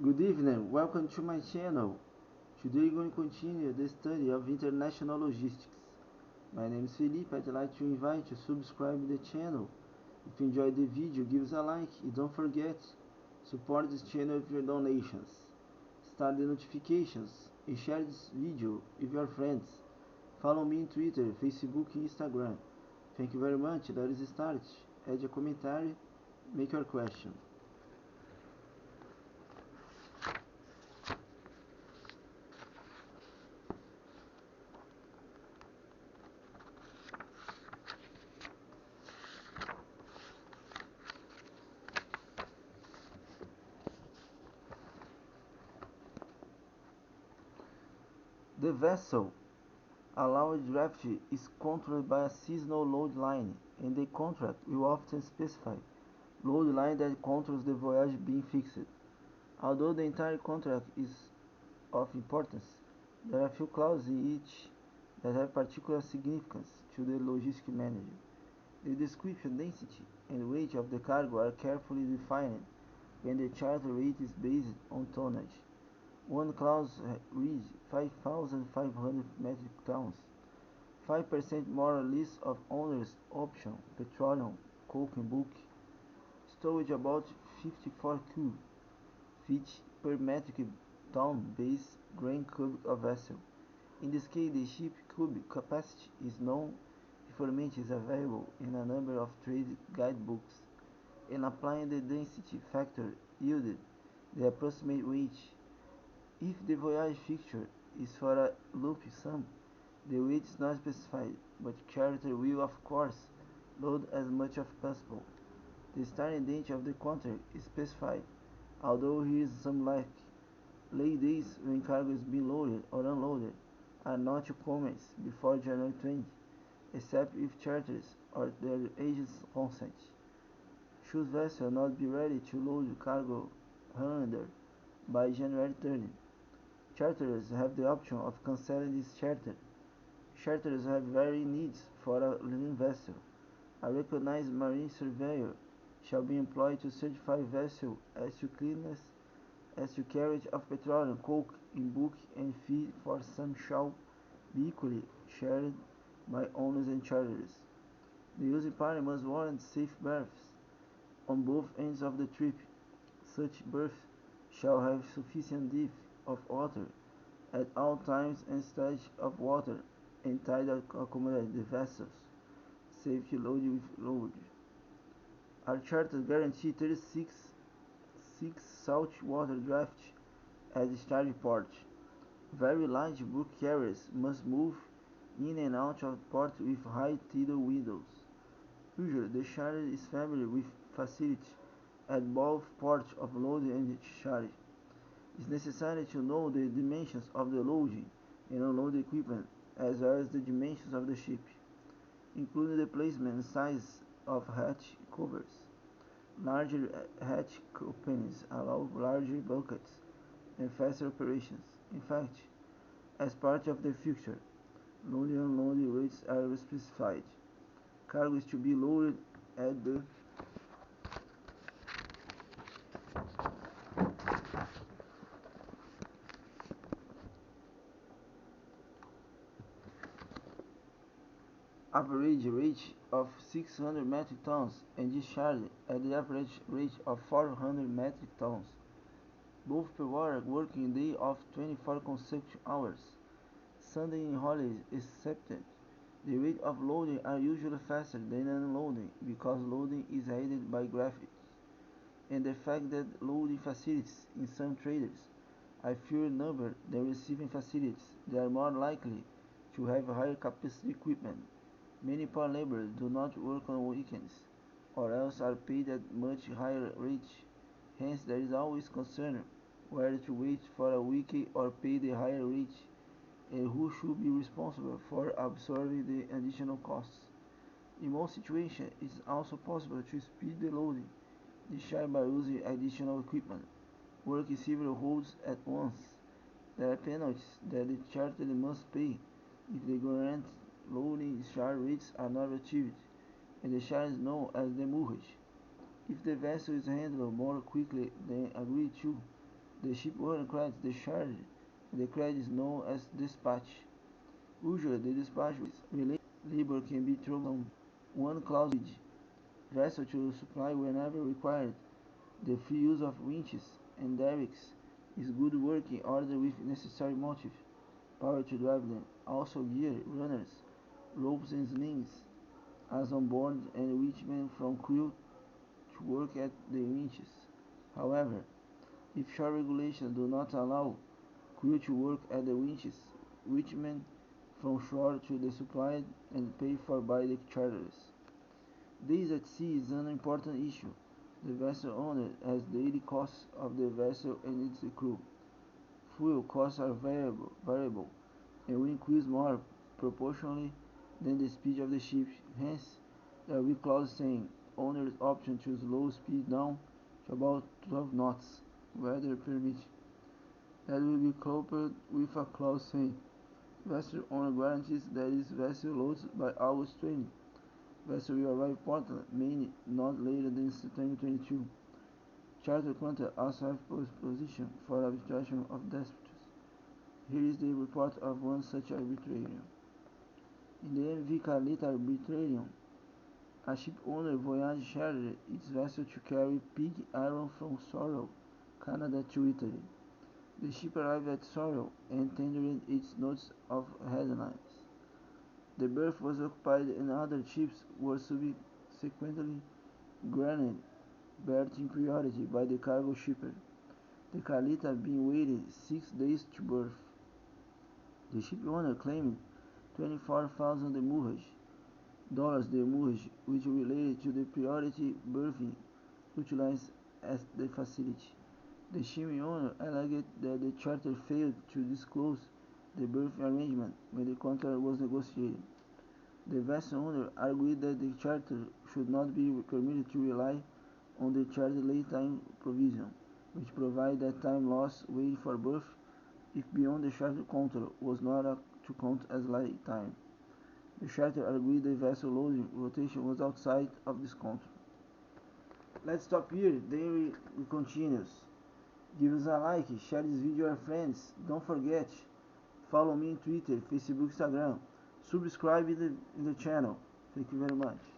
Good evening, welcome to my channel. Today we're going to continue the study of international logistics. My name is Felipe. I'd like to invite you to subscribe the channel. If you enjoyed the video, give us a like and don't forget, support this channel with your donations. Start the notifications and share this video with your friends. Follow me on Twitter, Facebook and Instagram. Thank you very much. Let us start. Add a commentary, make your question. The vessel allowed draft is controlled by a seasonal load line, and the contract will often specify load line that controls the voyage being fixed. Although the entire contract is of importance, there are few clauses in each that have particular significance to the logistic manager. The description, density, and weight of the cargo are carefully defined when the charter rate is based on tonnage. One clause reads 5,500 metric tons, 5% more or less of owner's option, petroleum, coke and bulk, storage about 54 feet per metric ton base grain cubic of vessel. In this case, the ship cubic capacity is known, information is available in a number of trade guidebooks, and applying the density factor yielded the approximate weight. If the voyage fixture is for a lump sum, the weight is not specified, but charter will of course load as much as possible. The starting date of the contract is specified, although here is some lack. Lay days when cargo is being loaded or unloaded are not to commence before January 20, except if charters or their agents consent. Should vessel not be ready to load cargo under by January 30, charterers have the option of canceling this charter. Charterers have varying needs for a lean vessel. A recognized marine surveyor shall be employed to certify vessel as to cleanliness, as to carriage of petroleum, coke in bulk, and fee for some shall be equally shared by owners and charterers. The using party must warrant safe berths on both ends of the trip. Such berths shall have sufficient depth of water at all times and storage of water and tide accommodate the vessels. Safety load with load. Our charters guarantee 36 saltwater draft at the starting port. Very large bulk carriers must move in and out of port with high tidal windows. Usually, the charter is familiar with facilities at both ports of loading and discharge. It is necessary to know the dimensions of the loading and unloading equipment as well as the dimensions of the ship, including the placement and size of hatch covers. Larger hatch openings allow larger bulkheads and faster operations. In fact, as part of the fixture, loading and unloading rates are specified. Cargo is to be loaded at the average rate of 600 metric tons and discharged at the average rate of 400 metric tons, both per working day of 24 consecutive hours, Sunday and holidays excepted. The rate of loading are usually faster than unloading because loading is aided by gravity, and the fact that loading facilities in some traders are fewer number than receiving facilities, they are more likely to have higher capacity equipment. Many port laborers do not work on weekends, or else are paid at much higher rates. Hence, there is always concern whether to wait for a week or pay the higher rate, and who should be responsible for absorbing the additional costs. In most situations, it is also possible to speed the loading discharge by using additional equipment, working several holds at once. There are penalties that the chartered must pay if the grant loading discharge rates are not achieved, and the charge is known as demurrage. If the vessel is handled more quickly than agreed to, The ship owner credits the charge, and the credit is known as dispatch. Usually, the dispatch is related labor can be troublesome. One clause reads, vessel to supply whenever required. The free use of winches and derricks is good working order with necessary motive, power to drive them. Also gear, runners, ropes and slings as on board and witchmen from crew to work at the winches. However, if shore regulations do not allow crew to work at the winches, witchmen from shore to be supplied and paid for by the charterers. Days at sea is an important issue. The vessel owner has daily costs of the vessel and its crew. Fuel costs are variable and will increase more proportionally than the speed of the ship. Hence, there will be clause saying owner's option to slow speed down to about 12 knots, weather permitting. That will be coupled with a clause saying vessel owner guarantees that its vessel loads by August 20. Vessel will arrive Portland, Maine, not later than September 22. Charter contract also have position for arbitration of disputes. Here is the report of one such arbitration. In the MV Carlita arbitration, a ship owner voyage chartered its vessel to carry pig iron from Sorrel, Canada to Italy. The ship arrived at Sorrel and tendered its notice of headlines. The berth was occupied and other ships were subsequently granted berthing priority by the cargo shipper, the Carlita being waited 6 days to berth. The ship owner claimed $24,000 demurrage, which related to the priority berthing utilized at the facility. The ship owner alleged that the charter failed to disclose the berthing arrangement when the contract was negotiated. The vessel owner argued that the charter should not be permitted to rely on the charter lay time provision, which provided that time lost waiting for berth, if beyond the charter contract, was not to count as lay time. The charter agreed the vessel loading rotation was outside of this contract. Let's stop here, then we continue. Give us a like, share this video with your friends. Don't forget, follow me on Twitter, Facebook, Instagram. Subscribe in the channel. Thank you very much.